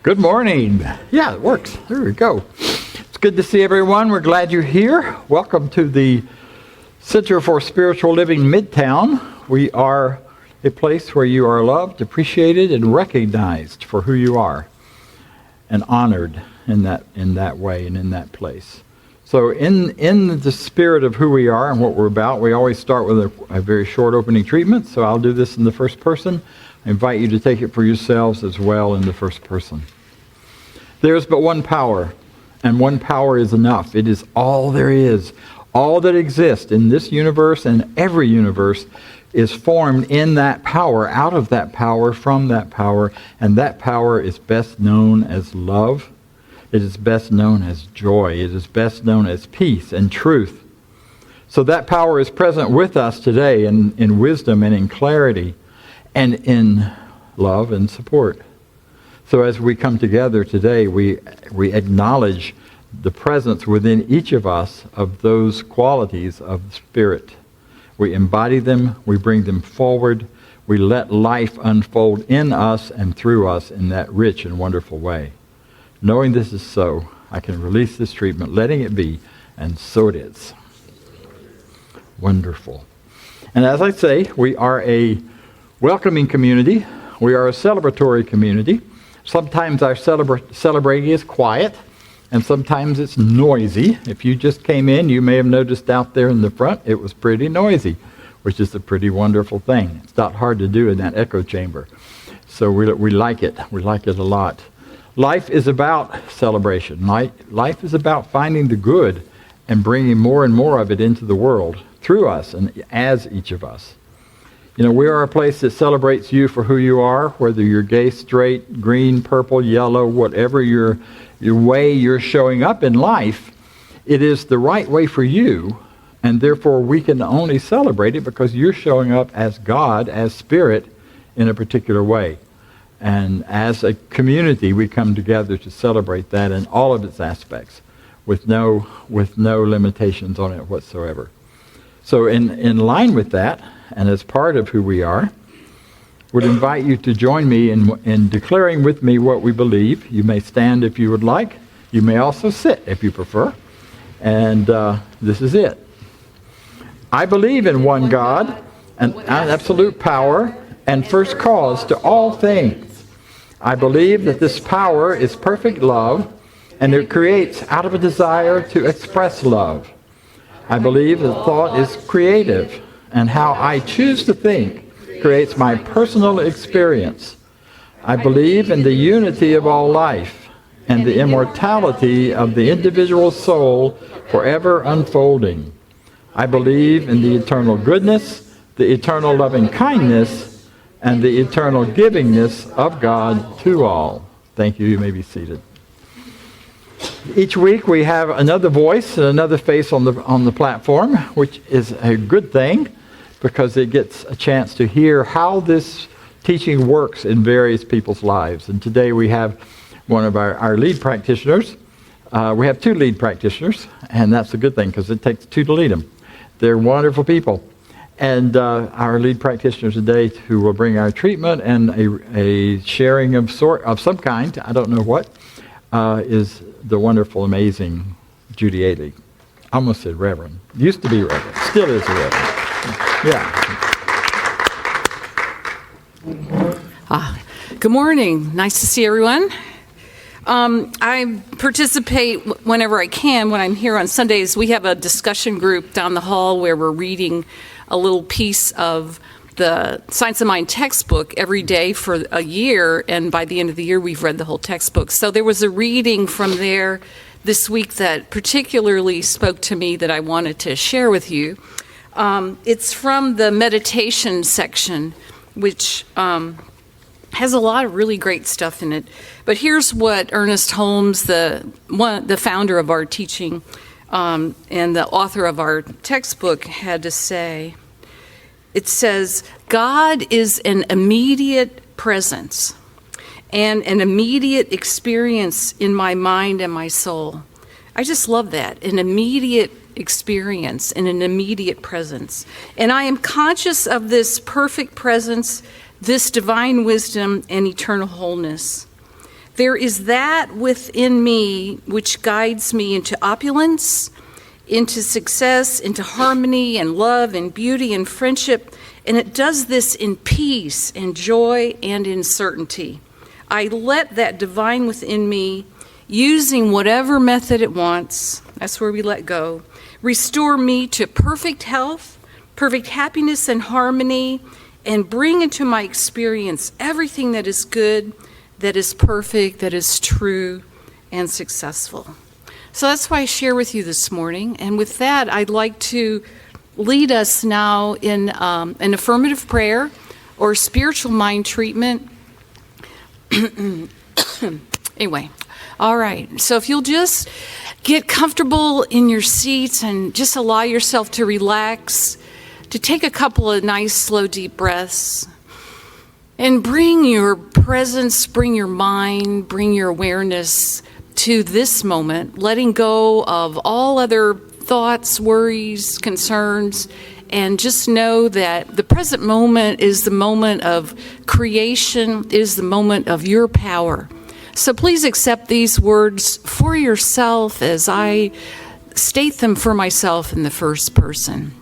Good morning. Yeah, it works. There we go. It's good to see everyone. We're glad you're here. Welcome to the Center for Spiritual Living Midtown. We are a place where you are loved, appreciated, and recognized for who you are, and honored in that way and in that place. So in the spirit of who we are and what we're about, we always start with a very short opening treatment. So I'll do this in the first person. I invite you to take it for yourselves as well in the first person. There is but one power, and one power is enough. It is all there is. All that exists in this universe and every universe is formed in that power, out of that power, from that power, and that power is best known as love. It is best known as joy. It is best known as peace and truth. So that power is present with us today in wisdom and in clarity and in love and support. So as we come together today, we acknowledge the presence within each of us of those qualities of the Spirit. We embody them, we bring them forward, we let life unfold in us and through us in that rich and wonderful way. Knowing this is so, I can release this treatment, letting it be, and so it is. Wonderful. And as I say, we are a welcoming community. We are a celebratory community. Sometimes our celebrating is quiet, and sometimes it's noisy. If you just came in, you may have noticed out there in the front, it was pretty noisy, which is a pretty wonderful thing. It's not hard to do in that echo chamber. So we like it. We like it a lot. Life is about celebration. Life is about finding the good and bringing more and more of it into the world through us and as each of us. You know, we are a place that celebrates you for who you are, whether you're gay, straight, green, purple, yellow, whatever your way you're showing up in life. It is the right way for you, and therefore we can only celebrate it because you're showing up as God, as Spirit, in a particular way. And as a community, we come together to celebrate that in all of its aspects, with no limitations on it whatsoever. So in line with that, and as part of who we are, would invite you to join me in declaring with me what we believe. You may stand if you would like. You may also sit if you prefer. And this is it. I believe in one God, an absolute power, and first cause to all things. I believe that this power is perfect love, and it creates out of a desire to express love. I believe that thought is creative, and how I choose to think creates my personal experience. I believe in the unity of all life and the immortality of the individual soul forever unfolding. I believe in the eternal goodness, the eternal loving kindness, and the eternal givingness of God to all. Thank you. You may be seated. Each week we have another voice and another face on the platform, which is a good thing because it gets a chance to hear how this teaching works in various people's lives. And today we have one of our lead practitioners. We have two lead practitioners, and that's a good thing because it takes two to lead them. They're wonderful people. And our lead practitioner today who will bring our treatment and a sharing of some kind, I don't know what, is the wonderful, amazing Judy Ailey. I almost said Reverend. Used to be Reverend. Still is a Reverend. Yeah. Good morning. Nice to see everyone. I participate whenever I can when I'm here on Sundays. We have a discussion group down the hall where we're reading a little piece of the Science of Mind textbook every day for a year, and by the end of the year we've read the whole textbook. So there was a reading from there this week that particularly spoke to me that I wanted to share with you. It's from the meditation section, which has a lot of really great stuff in it. But here's what Ernest Holmes, the founder of our teaching and the author of our textbook, had to say. It says, God is an immediate presence and an immediate experience in my mind and my soul. I just love that, an immediate experience and an immediate presence. And I am conscious of this perfect presence, this divine wisdom and eternal wholeness. There is that within me which guides me into opulence, into success, into harmony and love and beauty and friendship, and it does this in peace and joy and in certainty. I let that divine within me, using whatever method it wants, that's where we let go, restore me to perfect health, perfect happiness and harmony, and bring into my experience everything that is good, that is perfect, that is true, and successful. So that's why I share with you this morning. And with that, I'd like to lead us now in an affirmative prayer or spiritual mind treatment. Anyway, all right. So if you'll just get comfortable in your seats and just allow yourself to relax, to take a couple of nice, slow, deep breaths, and bring your presence, bring your mind, bring your awareness to this moment, letting go of all other thoughts, worries, concerns, and just know that the present moment is the moment of creation, is the moment of your power. So please accept these words for yourself as I state them for myself in the first person.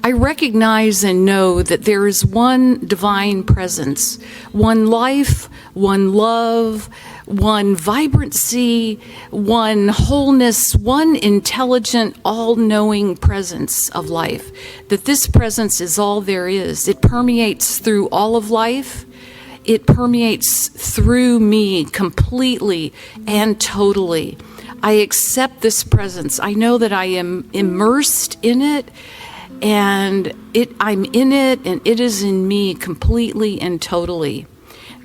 I recognize and know that there is one divine presence, one life, one love, one vibrancy, one wholeness, one intelligent, all-knowing presence of life. That this presence is all there is. It permeates through all of life. It permeates through me completely and totally. I accept this presence. I know that I am immersed in it, and I'm in it, and it is in me completely and totally.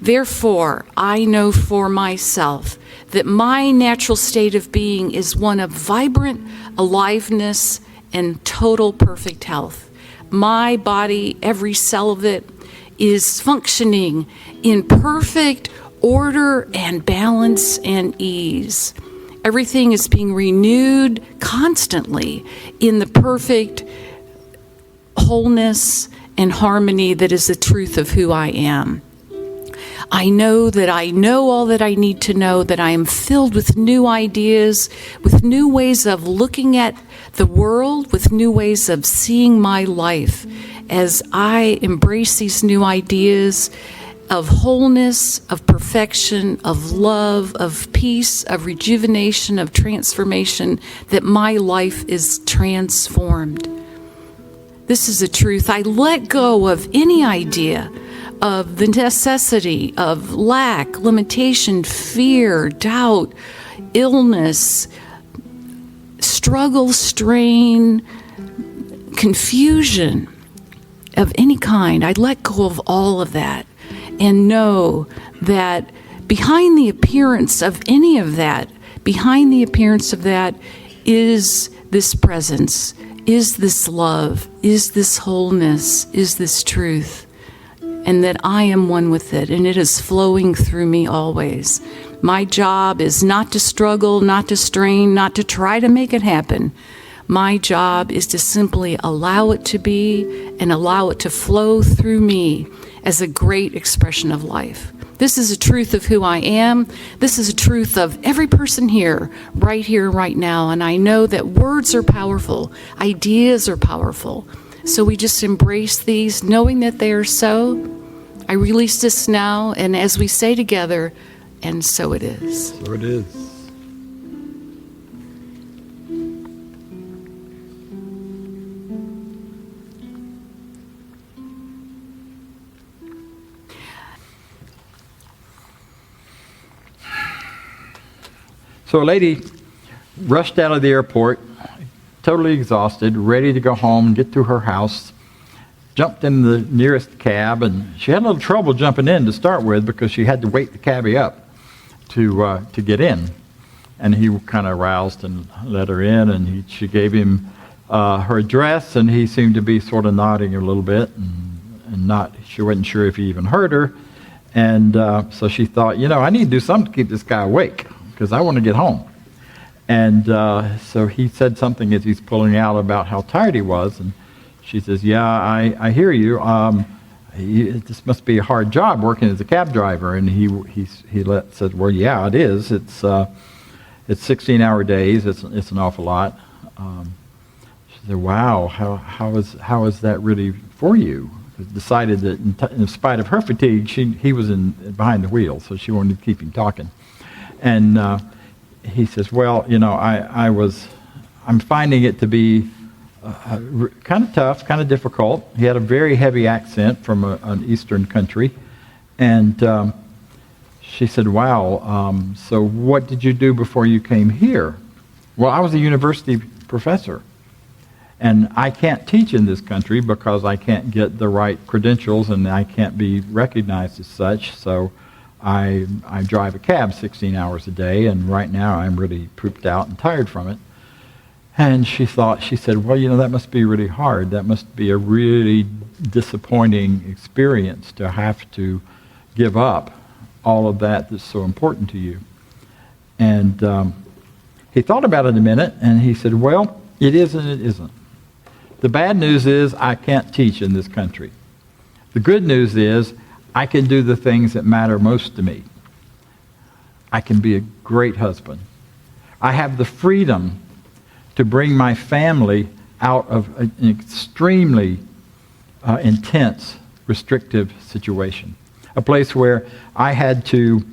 Therefore, I know for myself that my natural state of being is one of vibrant aliveness and total perfect health. My body, every cell of it, is functioning in perfect order and balance and ease. Everything is being renewed constantly in the perfect wholeness and harmony that is the truth of who I am. I know that I know all that I need to know, that I am filled with new ideas, with new ways of looking at the world, with new ways of seeing my life. As I embrace these new ideas of wholeness, of perfection, of love, of peace, of rejuvenation, of transformation, that my life is transformed. This is the truth. I let go of any idea of the necessity of lack, limitation, fear, doubt, illness, struggle, strain, confusion of any kind. I let go of all of that and know that behind the appearance of any of that, behind the appearance of that is this presence, is this love, is this wholeness, is this truth, and that I am one with it, and it is flowing through me always. My job is not to struggle, not to strain, not to try to make it happen. My job is to simply allow it to be and allow it to flow through me as a great expression of life. This is a truth of who I am. This is a truth of every person here, right now. And I know that words are powerful. Ideas are powerful. So we just embrace these, knowing that they are so. I release this now, and as we say together, and so it is. So it is. So a lady rushed out of the airport, totally exhausted, ready to go home, get to her house, jumped in the nearest cab, and she had a little trouble jumping in to start with because she had to wait the cabbie up to get in. And he kind of roused and let her in, and she gave him her address, and he seemed to be sort of nodding a little bit, and she wasn't sure if he even heard her. And so she thought, I need to do something to keep this guy awake, because I want to get home. And so he said something as he's pulling out about how tired he was. And she says, yeah, I hear you. this must be a hard job working as a cab driver. And he said, well, yeah, it is. It's 16-hour days. It's an awful lot. She said, wow, how is that really for you? Decided that in spite of her fatigue, he was behind the wheel, so she wanted to keep him talking. And he says, well, I'm finding it to be kind of tough, kind of difficult. He had a very heavy accent from an eastern country. And she said, wow, so what did you do before you came here? Well, I was a university professor. And I can't teach in this country because I can't get the right credentials and I can't be recognized as such. So I drive a cab 16 hours a day, and right now I'm really pooped out and tired from it. And she said, well, that must be really hard. That must be a really disappointing experience to have to give up all of that's so important to you. And he thought about it a minute, and he said, well, it is and it isn't. The bad news is I can't teach in this country. The good news is I can do the things that matter most to me. I can be a great husband. I have the freedom to bring my family out of an extremely intense, restrictive situation. A place where I had to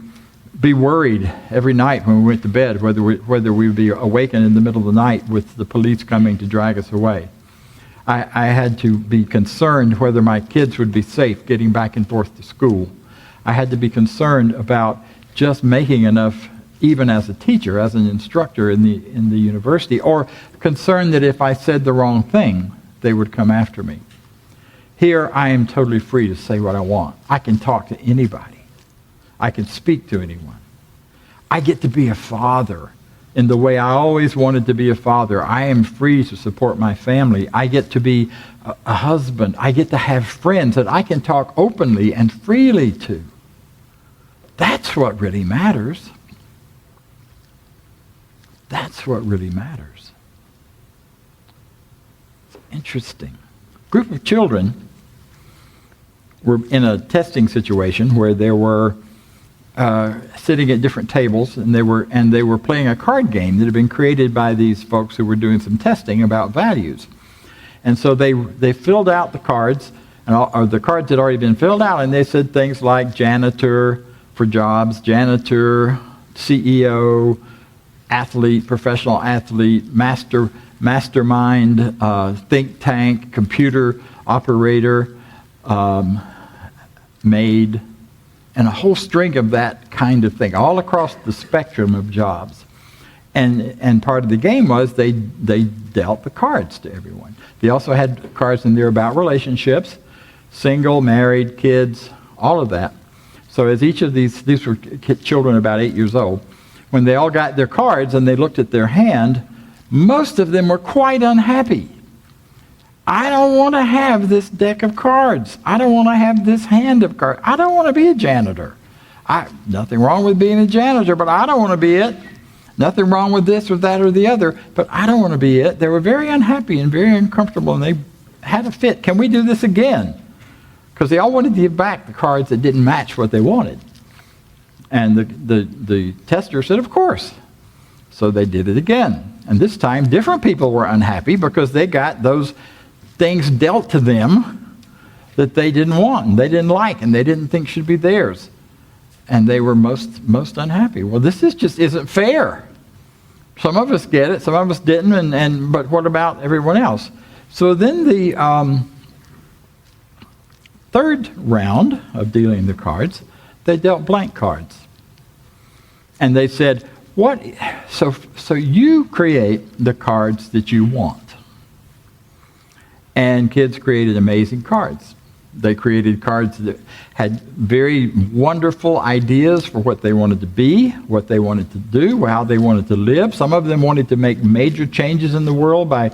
be worried every night when we went to bed whether we would be awakened in the middle of the night with the police coming to drag us away. I had to be concerned whether my kids would be safe getting back and forth to school. I had to be concerned about just making enough, even as a teacher, as an instructor in the university, or concerned that if I said the wrong thing, they would come after me. Here, I am totally free to say what I want. I can talk to anybody. I can speak to anyone. I get to be a father in the way I always wanted to be a father. I am free to support my family. I get to be a husband. I get to have friends that I can talk openly and freely to. That's what really matters. That's what really matters. It's interesting. A group of children were in a testing situation where there were sitting at different tables, and they were playing a card game that had been created by these folks who were doing some testing about values. And so they filled out the cards, or the cards had already been filled out, and they said things like janitor for jobs, janitor, CEO, athlete, professional athlete, mastermind, think tank, computer operator, maid, and a whole string of that kind of thing, all across the spectrum of jobs. And part of the game was they dealt the cards to everyone. They also had cards in there about relationships, single, married, kids, all of that. So as each of these were children about 8 years old, when they all got their cards and they looked at their hand, most of them were quite unhappy. I don't want to have this deck of cards. I don't want to have this hand of cards. I don't want to be a janitor. Nothing wrong with being a janitor, but I don't want to be it. Nothing wrong with this or that or the other, but I don't want to be it. They were very unhappy and very uncomfortable, and they had a fit. Can we do this again? Because they all wanted to give back the cards that didn't match what they wanted. And the tester said, of course. So they did it again. And this time, different people were unhappy because they got those things dealt to them that they didn't want and they didn't like and they didn't think should be theirs. And they were most unhappy. Well, this just isn't fair. Some of us get it, some of us didn't, but what about everyone else? So then the third round of dealing the cards, they dealt blank cards. And they said, so you create the cards that you want. And kids created amazing cards. They created cards that had very wonderful ideas for what they wanted to be, what they wanted to do, how they wanted to live. Some of them wanted to make major changes in the world by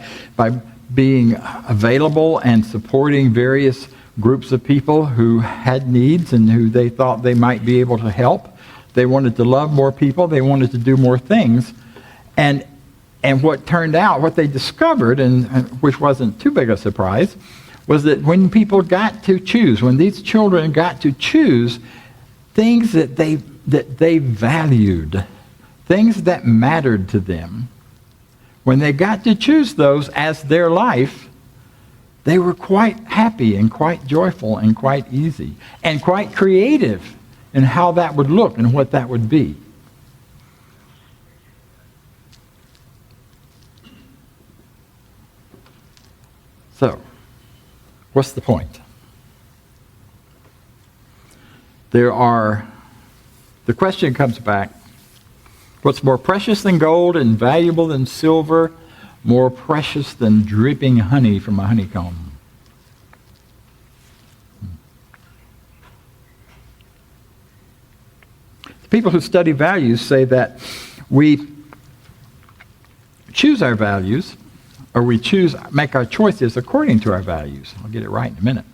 being available and supporting various groups of people who had needs and who they thought they might be able to help. They wanted to love more people. They wanted to do more things. And what turned out, what they discovered, and which wasn't too big a surprise, was that when people got to choose, when these children got to choose things that they valued, things that mattered to them, when they got to choose those as their life, they were quite happy and quite joyful and quite easy and quite creative in how that would look and what that would be. So, what's the point? The question comes back, what's more precious than gold and valuable than silver, more precious than dripping honey from a honeycomb? The people who study values say that we choose our values, or we make our choices according to our values. I'll get it right in a minute.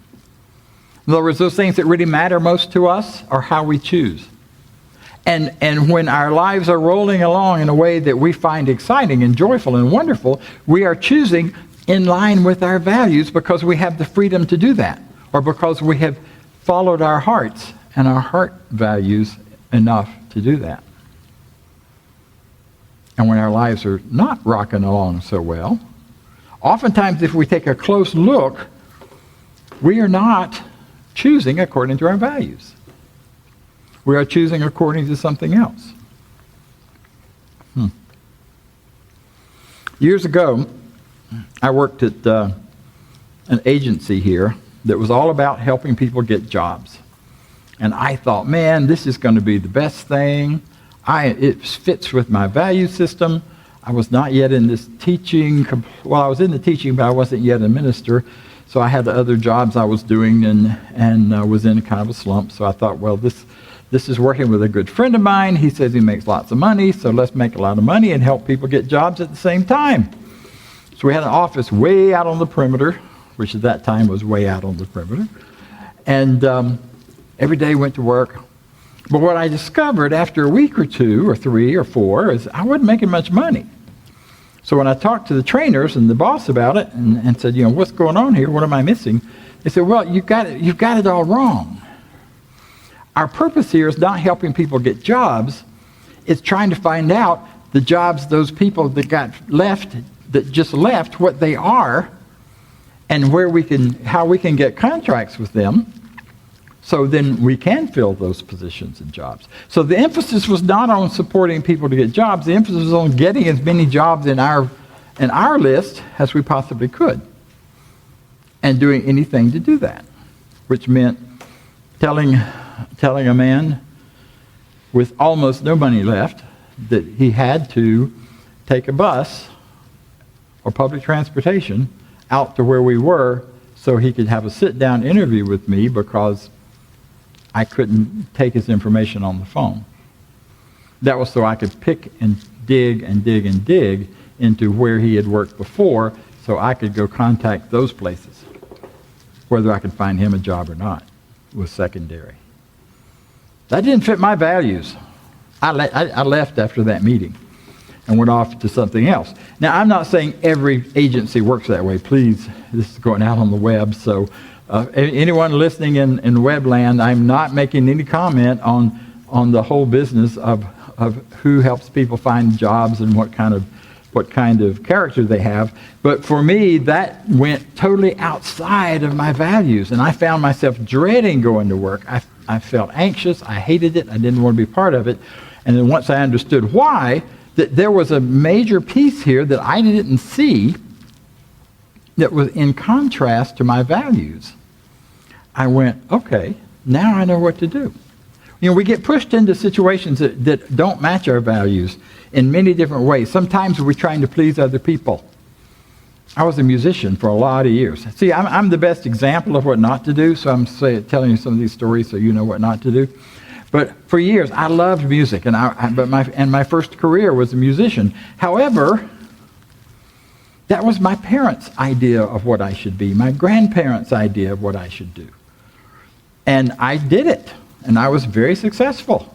In other words, those things that really matter most to us are how we choose. And when our lives are rolling along in a way that we find exciting and joyful and wonderful, we are choosing in line with our values because we have the freedom to do that, or because we have followed our hearts and our heart values enough to do that. And when our lives are not rocking along so well, oftentimes if we take a close look, we are not choosing according to our values. We are choosing according to something else. Years ago, I worked at an agency here that was all about helping people get jobs. And I thought, man, this is going to be the best thing. It fits with my value system. I was not yet in this teaching. Well, I was in the teaching, but I wasn't yet a minister. So I had the other jobs I was doing and was in kind of a slump. So I thought, well, this is working with a good friend of mine. He says he makes lots of money, so let's make a lot of money and help people get jobs at the same time. So we had an office way out on the perimeter, which at that time was way out on the perimeter. And every day went to work. But what I discovered after a week or two or 3 or 4 is I wasn't making much money. So when I talked to the trainers and the boss about it and said, what's going on here? What am I missing? They said, well, you've got it all wrong. Our purpose here is not helping people get jobs. It's trying to find out the jobs those people that just left, what they are, and how we can get contracts with them, so then we can fill those positions and jobs. So the emphasis was not on supporting people to get jobs. The emphasis was on getting as many jobs in our list as we possibly could, and doing anything to do that, which meant telling a man with almost no money left that he had to take a bus or public transportation out to where we were so he could have a sit-down interview with me because I couldn't take his information on the phone. That was so I could pick and dig and dig and dig into where he had worked before so I could go contact those places. Whether I could find him a job or not was secondary. That didn't fit my values. I left after that meeting and went off to something else. Now, I'm not saying every agency works that way. Please, this is going out on the web, so anyone listening in webland, I'm not making any comment on the whole business of who helps people find jobs and what kind of character they have. But for me, that went totally outside of my values, and I found myself dreading going to work. I felt anxious. I hated it. I didn't want to be part of it. And then once I understood why, that there was a major piece here that I didn't see that was in contrast to my values, I went, okay, now I know what to do. We get pushed into situations that don't match our values in many different ways. Sometimes we're trying to please other people. I was a musician for a lot of years. See, I'm the best example of what not to do, so I'm telling you some of these stories so you know what not to do. But for years, I loved music, and my first career was a musician. However, that was my parents' idea of what I should be, my grandparents' idea of what I should do. And I did it, and I was very successful.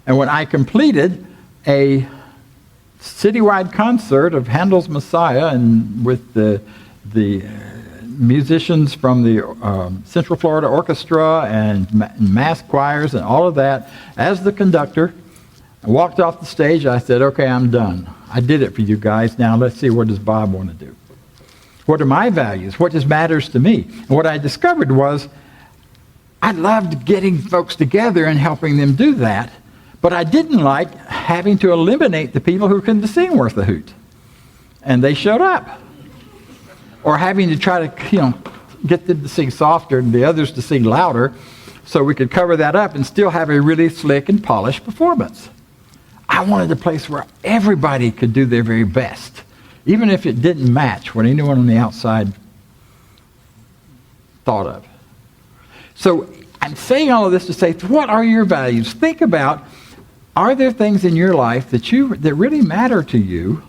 And when I completed a citywide concert of Handel's Messiah and with the musicians from the Central Florida Orchestra and mass choirs and all of that as the conductor. I walked off the stage. I said, okay, I'm done. I did it for you guys. Now let's see, what does Bob want to do? What are my values? What just matters to me? And what I discovered was I loved getting folks together and helping them do that, but I didn't like having to eliminate the people who couldn't sing worth a hoot. And they showed up. Or having to try to, get them to sing softer and the others to sing louder so we could cover that up and still have a really slick and polished performance. I wanted a place where everybody could do their very best, even if it didn't match what anyone on the outside thought of. So I'm saying all of this to say, what are your values? Think about, are there things in your life that really matter to you,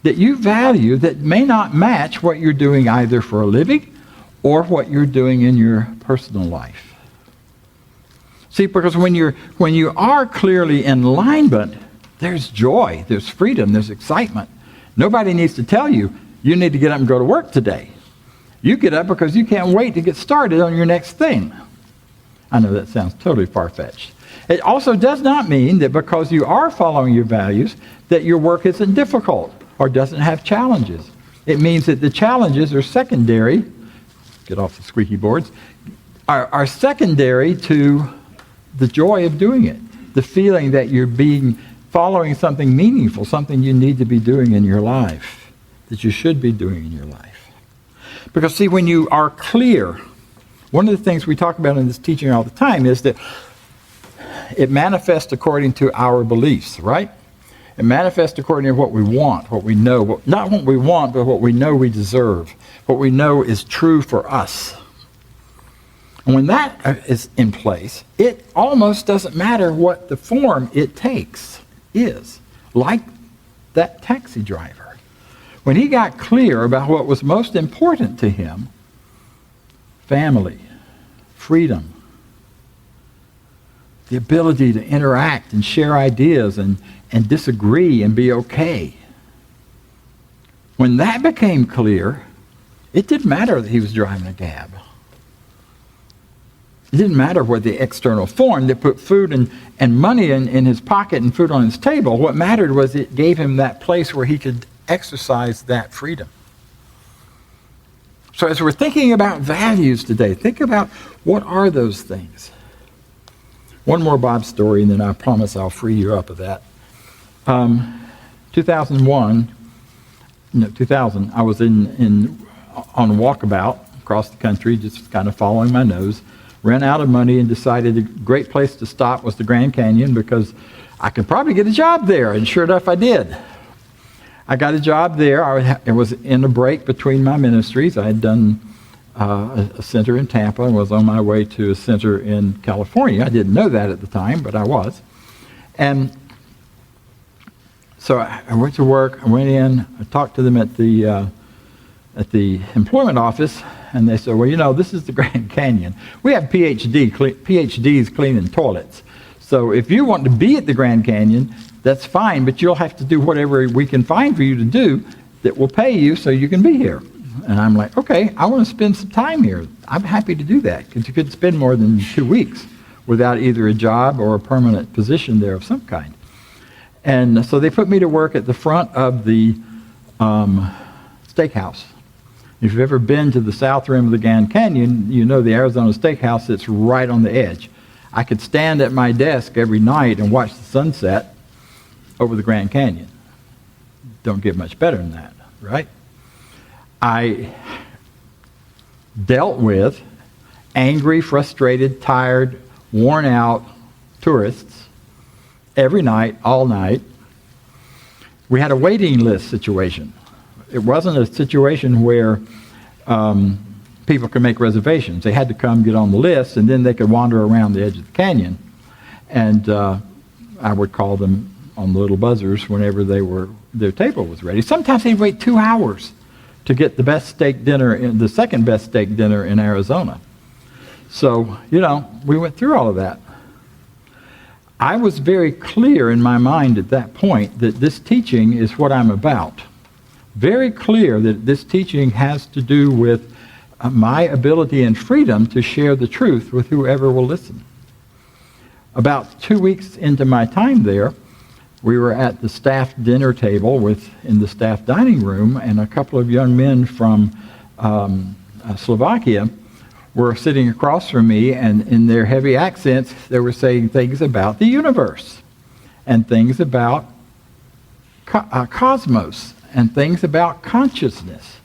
that you value, that may not match what you're doing either for a living or what you're doing in your personal life? See, because when you are clearly in alignment, there's joy, there's freedom, there's excitement. Nobody needs to tell you, you need to get up and go to work today. You get up because you can't wait to get started on your next thing. I know that sounds totally far-fetched. It also does not mean that because you are following your values, that your work isn't difficult or doesn't have challenges. It means that the challenges are secondary, get off the squeaky boards, are secondary to the joy of doing it, the feeling that you're following something meaningful, something you need to be doing in your life, that you should be doing in your life. Because see, when you are clear, one of the things we talk about in this teaching all the time is that it manifests according to our beliefs, right? It manifests according to what we want, what we know, not what we want, but what we know we deserve, what we know is true for us. And when that is in place, it almost doesn't matter what the form it takes is. Like that taxi driver. When he got clear about what was most important to him, family, freedom, the ability to interact and share ideas and disagree and be okay. When that became clear, it didn't matter that he was driving a cab. It didn't matter what the external form that put food and money in his pocket and food on his table. What mattered was it gave him that place where he could exercise that freedom. So as we're thinking about values today, think about what are those things. One more Bob story, and then I promise I'll free you up of that. 2000, I was on a walkabout across the country, just kind of following my nose. Ran out of money and decided a great place to stop was the Grand Canyon because I could probably get a job there, and sure enough I did. I got a job there. It was in a break between my ministries. I had done a center in Tampa and was on my way to a center in California. I didn't know that at the time, but I was. And so I went to work. I went in. I talked to them at the employment office, and they said, well, this is the Grand Canyon. We have PhDs cleaning toilets. So if you want to be at the Grand Canyon, that's fine, but you'll have to do whatever we can find for you to do that will pay you so you can be here. And I'm like, okay, I want to spend some time here. I'm happy to do that, because you couldn't spend more than 2 weeks without either a job or a permanent position there of some kind. And so they put me to work at the front of the steakhouse. If you've ever been to the south rim of the Grand Canyon, you know the Arizona Steakhouse sits right on the edge. I could stand at my desk every night and watch the sunset over the Grand Canyon. Don't get much better than that, right? I dealt with angry, frustrated, tired, worn out tourists every night, all night. We had a waiting list situation. It wasn't a situation where people could make reservations. They had to come get on the list, and then they could wander around the edge of the canyon. And I would call them on the little buzzers whenever their table was ready. Sometimes they'd wait 2 hours to get the best steak dinner, the second best steak dinner in Arizona. So, we went through all of that. I was very clear in my mind at that point that this teaching is what I'm about. Very clear that this teaching has to do with my ability and freedom to share the truth with whoever will listen. About 2 weeks into my time there, we were at the staff dinner table in the staff dining room, and a couple of young men from Slovakia were sitting across from me, and in their heavy accents, they were saying things about the universe and things about cosmos and things about consciousness.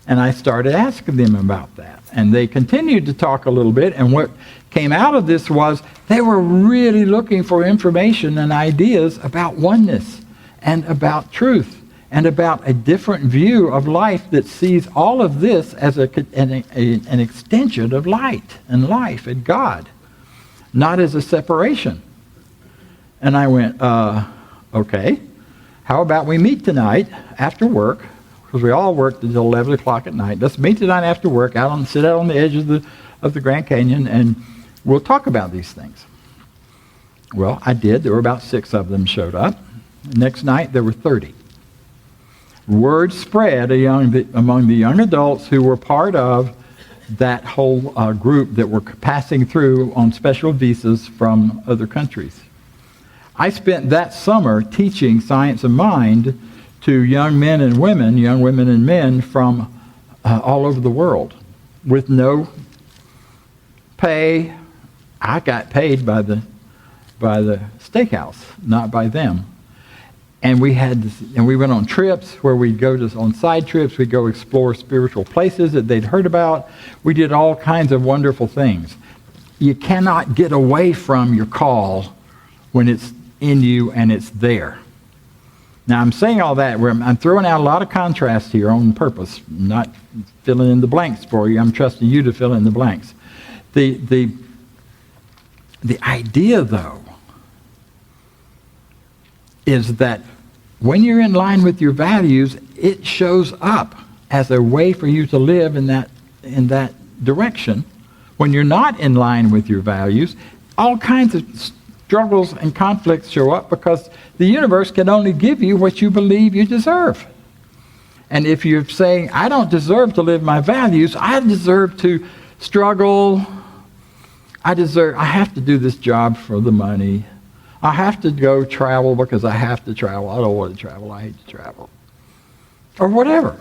And I started asking them about that. And they continued to talk a little bit, and what came out of this was they were really looking for information and ideas about oneness and about truth and about a different view of life that sees all of this as an extension of light and life and God, not as a separation. And I went, okay, how about we meet tonight after work, because we all worked until 11 o'clock at night. Let's meet tonight after work, sit out on the edge of the Grand Canyon, and we'll talk about these things. Well, I did. There were about 6 of them showed up. Next night, there were 30. Word spread among the young adults who were part of that whole group that were passing through on special visas from other countries. I spent that summer teaching science of mind to young men and men from all over the world with no pay. I got paid by the steakhouse, not by them. And we went on trips where we'd go on side trips. We'd go explore spiritual places that they'd heard about. We did all kinds of wonderful things. You cannot get away from your call when it's in you and it's there. Now, I'm saying all that. I'm throwing out a lot of contrast here on purpose, not filling in the blanks for you. I'm trusting you to fill in the blanks. The idea, though, is that when you're in line with your values, it shows up as a way for you to live in that direction. When you're not in line with your values, all kinds of struggles and conflicts show up because the universe can only give you what you believe you deserve. And if you're saying, I don't deserve to live my values, I deserve to struggle, I have to do this job for the money, I have to go travel because I have to travel, I don't want to travel, I hate to travel, or whatever.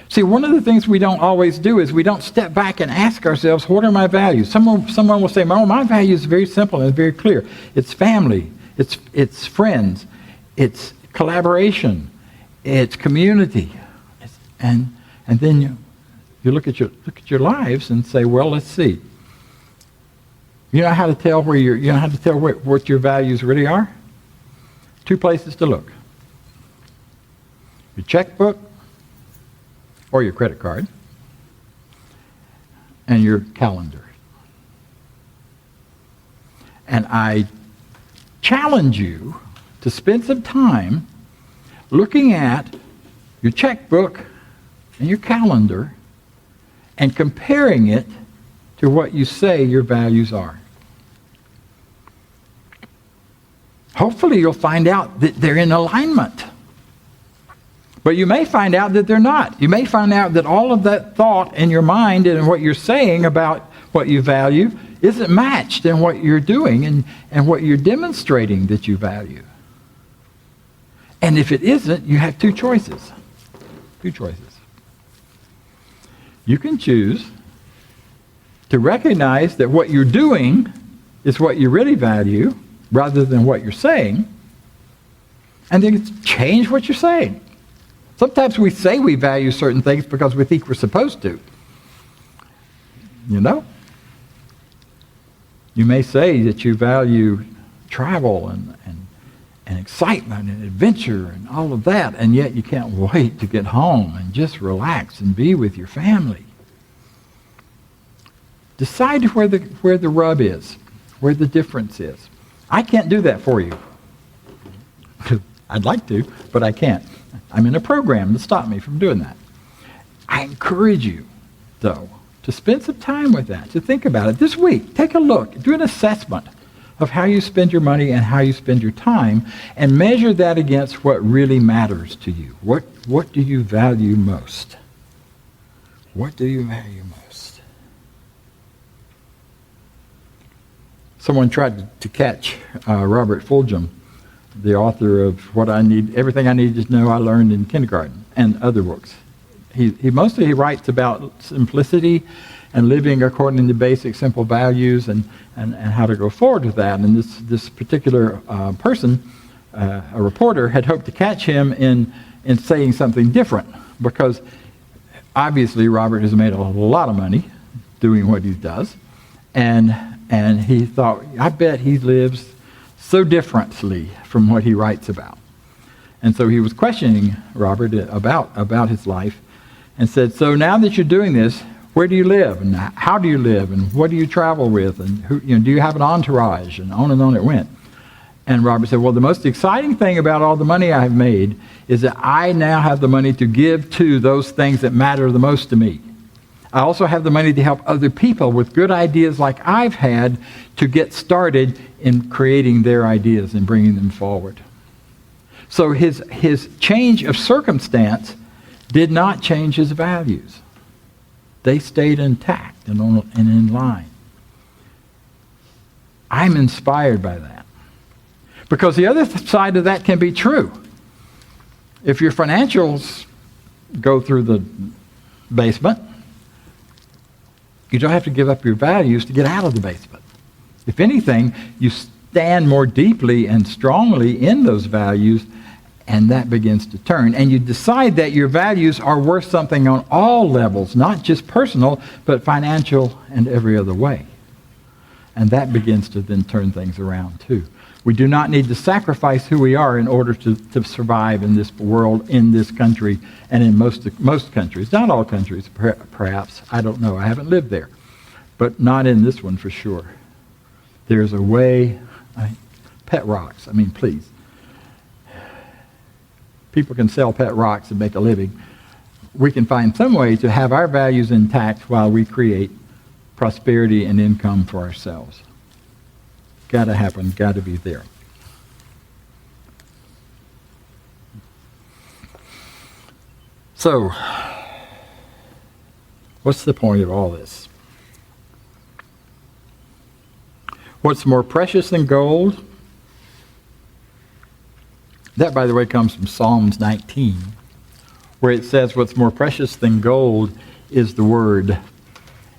See, one of the things we don't always do is we don't step back and ask ourselves, what are my values? Someone will say, oh, my values is very simple and very clear. It's family, it's friends, it's collaboration, it's community. And then you look at your lives and say, well, let's see. You know how to tell what your values really are? 2 places to look. Your checkbook or your credit card, and your calendar. And I challenge you to spend some time looking at your checkbook and your calendar and comparing it to what you say your values are. Hopefully you'll find out that they're in alignment. But you may find out that they're not. You may find out that all of that thought in your mind and what you're saying about what you value isn't matched in what you're doing and what you're demonstrating that you value. And if it isn't, you have 2 choices. 2 choices. You can choose to recognize that what you're doing is what you really value rather than what you're saying, and then change what you're saying. Sometimes we say we value certain things because we think we're supposed to. You know? You may say that you value travel and excitement and adventure and all of that, and yet you can't wait to get home and just relax and be with your family. Decide where the rub is, where the difference is. I can't do that for you. I'd like to, but I can't. I'm in a program to stop me from doing that. I encourage you, though, to spend some time with that, to think about it. This week, take a look, do an assessment of how you spend your money and how you spend your time, and measure that against what really matters to you. What do you value most? What do you value most? Someone tried to catch Robert Fulghum, the author of Everything I Needed to Know I Learned in Kindergarten, and other books. He mostly writes about simplicity and living according to basic, simple values and how to go forward with that. And this particular person, a reporter, had hoped to catch him in saying something different, because obviously Robert has made a lot of money doing what he does, and he thought, I bet he lives so differently from what he writes about. And so he was questioning Robert about his life and said, so now that you're doing this, where do you live, and how do you live, and what do you travel with, and do you have an entourage, and on it went. And Robert said, well, the most exciting thing about all the money I've made is that I now have the money to give to those things that matter the most to me. I also have the money to help other people with good ideas like I've had to get started in creating their ideas and bringing them forward. So his change of circumstance did not change his values. They stayed intact and in line. I'm inspired by that. Because the other side of that can be true. If your financials go through the basement, you don't have to give up your values to get out of the basement. If anything, you stand more deeply and strongly in those values, and that begins to turn. And you decide that your values are worth something on all levels, not just personal, but financial and every other way. And that begins to then turn things around too. We do not need to sacrifice who we are in order to survive in this world, in this country, and in most countries. Not all countries, perhaps. I don't know. I haven't lived there. But not in this one for sure. There's a way. Pet rocks. Please. People can sell pet rocks and make a living. We can find some way to have our values intact while we create prosperity and income for ourselves. Got to happen, got to be there. So, what's the point of all this? What's more precious than gold? That, by the way, comes from Psalms 19, where it says what's more precious than gold is the Word.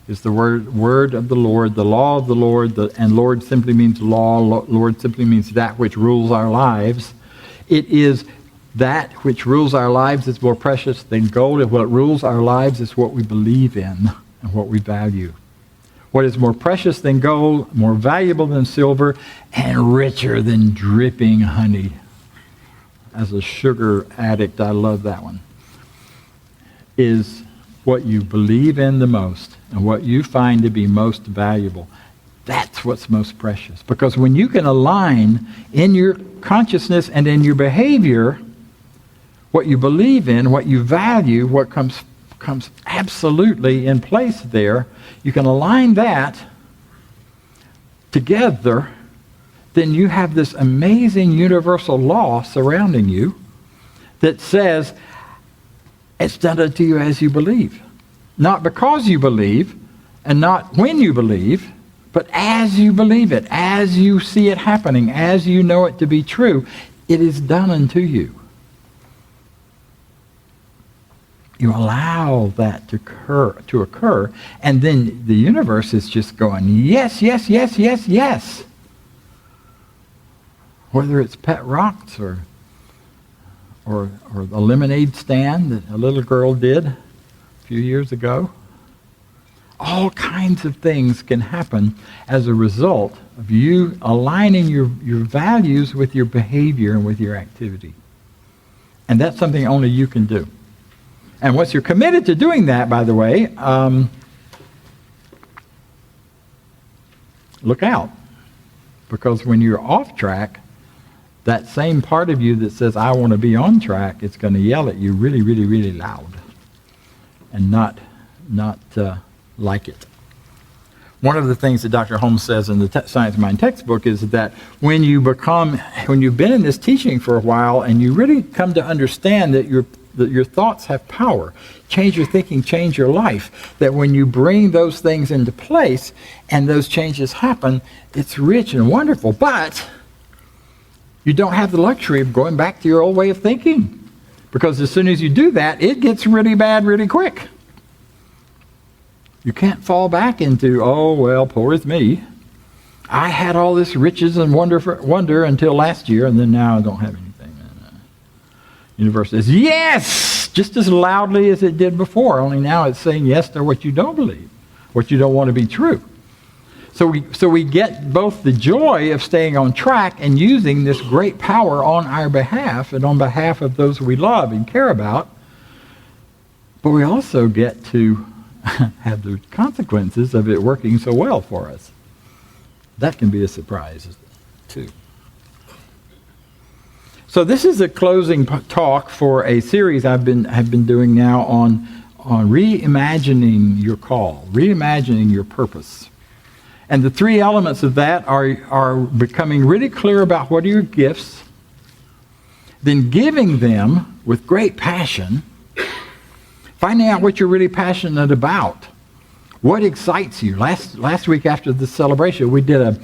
Is the word of the Lord, the law of the Lord, and Lord simply means law. Lord simply means that which rules our lives. It is that which rules our lives is more precious than gold, and what rules our lives is what we believe in and what we value. What is more precious than gold, more valuable than silver, and richer than dripping honey. As a sugar addict, I love that one. Is what you believe in the most and what you find to be most valuable. That's what's most precious. Because when you can align in your consciousness and in your behavior what you believe in, what you value, what comes absolutely in place there, you can align that together, then you have this amazing universal law surrounding you that says, it's done unto you as you believe. Not because you believe, and not when you believe, but as you believe it, as you see it happening, as you know it to be true, it is done unto you. You allow that to occur, and then the universe is just going, yes, yes, yes, yes, yes. Whether it's pet rocks or the lemonade stand that a little girl did a few years ago. All kinds of things can happen as a result of you aligning your values with your behavior and with your activity. And that's something only you can do. And once you're committed to doing that, by the way, look out. Because when you're off track, that same part of you that says, I want to be on track, it's going to yell at you really, really, really loud and not like it. One of the things that Dr. Holmes says in the Science of Mind textbook is that when you've been in this teaching for a while and you really come to understand that that your thoughts have power. Change your thinking, change your life. That when you bring those things into place and those changes happen, it's rich and wonderful. But you don't have the luxury of going back to your old way of thinking. Because as soon as you do that, it gets really bad really quick. You can't fall back into, oh, well, poor is me. I had all this riches and wonder until last year, and then now I don't have anything. And universe says, yes, just as loudly as it did before, only now it's saying yes to what you don't believe, what you don't want to be true. So we get both the joy of staying on track and using this great power on our behalf and on behalf of those we love and care about, but we also get to have the consequences of it working so well for us. That can be a surprise, too. So this is a closing talk for a series have been doing now on reimagining your call, reimagining your purpose. And the three elements of that are becoming really clear about what are your gifts, then giving them with great passion, finding out what you're really passionate about. What excites you? Last week after the celebration, we did a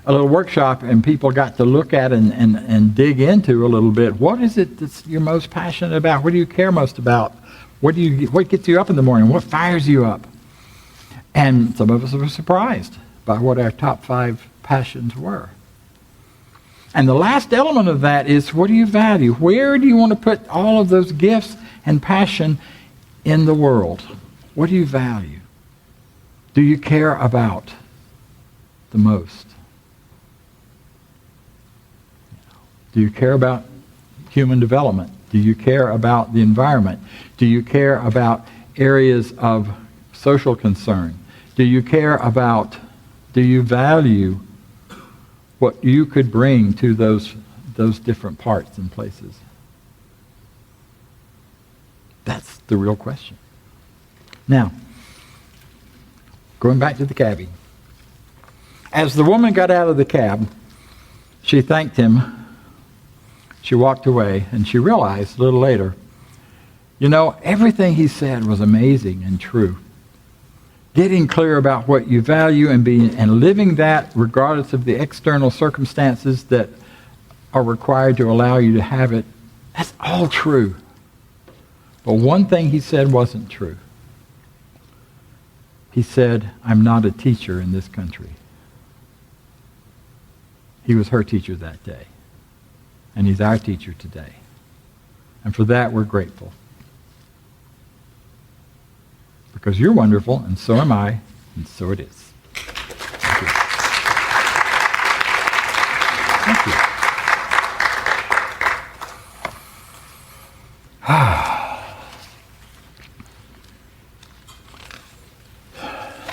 little workshop and people got to look at and dig into a little bit. What is it that you're most passionate about? What do you care most about? What gets you up in the morning? What fires you up? And some of us were surprised by what our top 5 passions were. And the last element of that is, what do you value? Where do you want to put all of those gifts and passion in the world? What do you value? Do you care about the most? Do you care about human development? Do you care about the environment? Do you care about areas of social concern? Do you value what you could bring to those different parts and places? That's the real question. Now, going back to the cabbie. As the woman got out of the cab, she thanked him. She walked away, and she realized a little later, everything he said was amazing and true. Getting clear about what you value and living that regardless of the external circumstances that are required to allow you to have it, that's all true. But one thing he said wasn't true. He said, I'm not a teacher in this country. He was her teacher that day. And he's our teacher today. And for that, we're grateful. Because you're wonderful, and so am I, and so it is. Thank you. Thank you.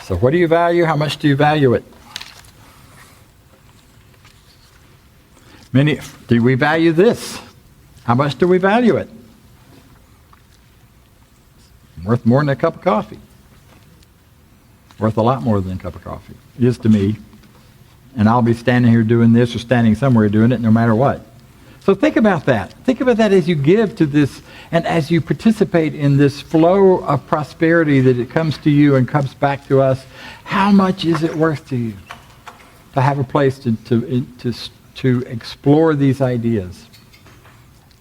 So what do you value? How much do you value it? Do we value this? How much do we value it? Worth more than a cup of coffee. Worth a lot more than a cup of coffee. It is to me. And I'll be standing here doing this or standing somewhere doing it no matter what. So think about that. Think about that as you give to this and as you participate in this flow of prosperity that it comes to you and comes back to us. How much is it worth to you to have a place to explore these ideas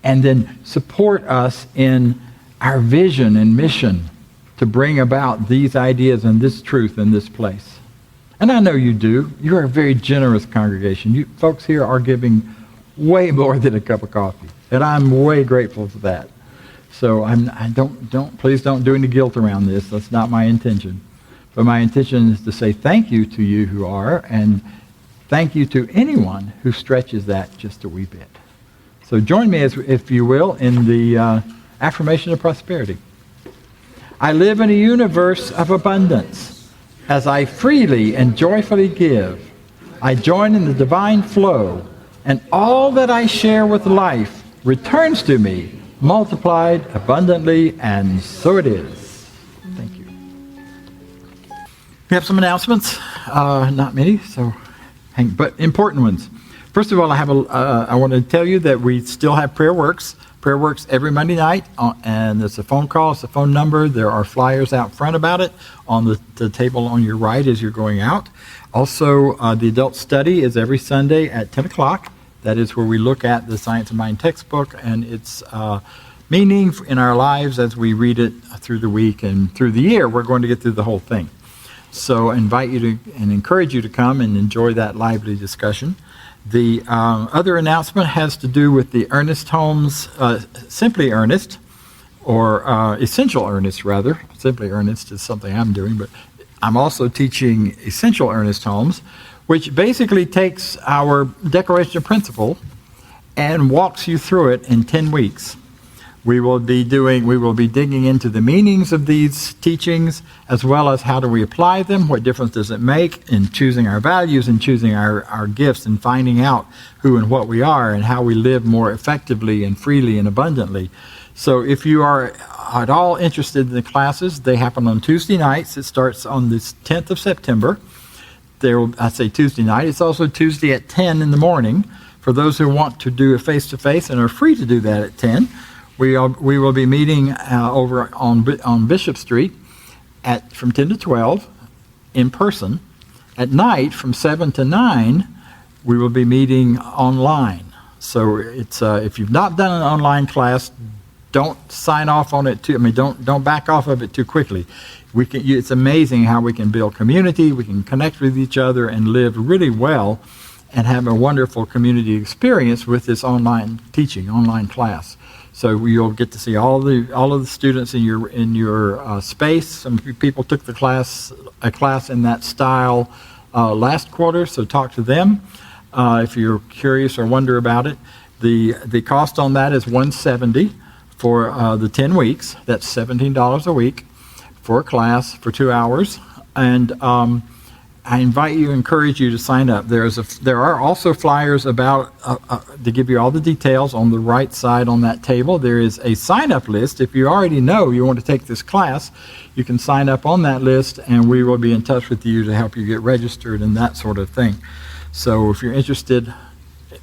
and then support us in our vision and mission to bring about these ideas and this truth in this place? And I know you do. You're a very generous congregation. You folks here are giving way more than a cup of coffee, and I'm way grateful for that. So please don't do any guilt around this. That's not my intention. But my intention is to say thank you to you who are, and thank you to anyone who stretches that just a wee bit. So join me, if you will, in the affirmation of prosperity. I live in a universe of abundance. As I freely and joyfully give, I join in the divine flow, and all that I share with life returns to me, multiplied abundantly, and so it is. Thank you. We have some announcements. Not many, but important ones. First of all, I want to tell you that we still have Prayer Works Prayer Works every Monday night, and it's a phone call, it's a phone number. There are flyers out front about it on the table on your right as you're going out. Also, the adult study is every Sunday at 10 o'clock. That is where we look at the Science of Mind textbook and its meaning in our lives as we read it through the week and through the year. We're going to get through the whole thing. So I invite you to and encourage you to come and enjoy that lively discussion. The other announcement has to do with the Earnest Homes, Simply Earnest, or Essential Earnest, rather. Simply Earnest is something I'm doing, but I'm also teaching Essential Earnest Homes, which basically takes our Declaration of Principle and walks you through it in 10 weeks. We will be digging into the meanings of these teachings, as well as how do we apply them, what difference does it make in choosing our values and choosing our gifts and finding out who and what we are and how we live more effectively and freely and abundantly. So if you are at all interested in the classes, they happen on Tuesday nights. It starts on the 10th of September. I say Tuesday night. It's also Tuesday at 10 in the morning for those who want to do a face-to-face and are free to do that at 10. We will be meeting over on Bishop Street from 10 to 12 in person. At night from 7 to 9, we will be meeting online. So it's if you've not done an online class, don't sign off on it don't back off of it too quickly. It's amazing how we can build community, we can connect with each other and live really well and have a wonderful community experience with this online teaching, online class. So you'll get to see all of the students in your space. Some people took a class in that style last quarter, so talk to them if you're curious or wonder about it. The cost on that is $170 for the 10 weeks. That's $17 a week for a class for 2 hours, and I encourage you to sign up. There are also flyers about to give you all the details on the right side on that table. There is a sign-up list. If you already know you want to take this class, you can sign up on that list, and we will be in touch with you to help you get registered and that sort of thing. So if you're interested,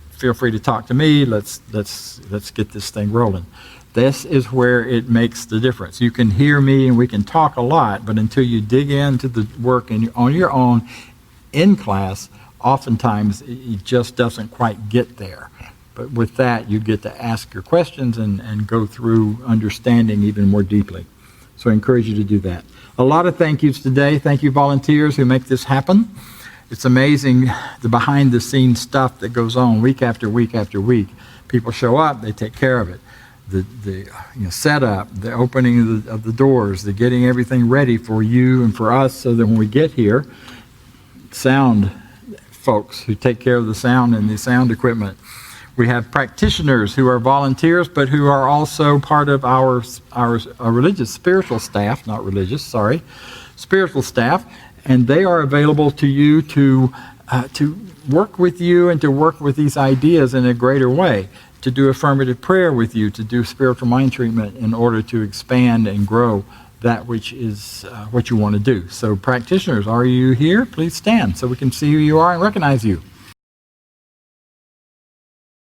feel free to talk to me. Let's get this thing rolling. This is where it makes the difference. You can hear me and we can talk a lot, but until you dig into the work on your own in class, oftentimes it just doesn't quite get there. But with that, you get to ask your questions and go through understanding even more deeply. So I encourage you to do that. A lot of thank yous today. Thank you, volunteers who make this happen. It's amazing the behind-the-scenes stuff that goes on week after week after week. People show up, they take care of it. The setup, the opening of the doors, the getting everything ready for you and for us so that when we get here, sound folks who take care of the sound and the sound equipment. We have practitioners who are volunteers but who are also part of our spiritual staff, and they are available to you to work with you and to work with these ideas in a greater way, to do affirmative prayer with you, to do spiritual mind treatment in order to expand and grow that which is what you want to do. So practitioners, are you here? Please stand so we can see who you are and recognize you.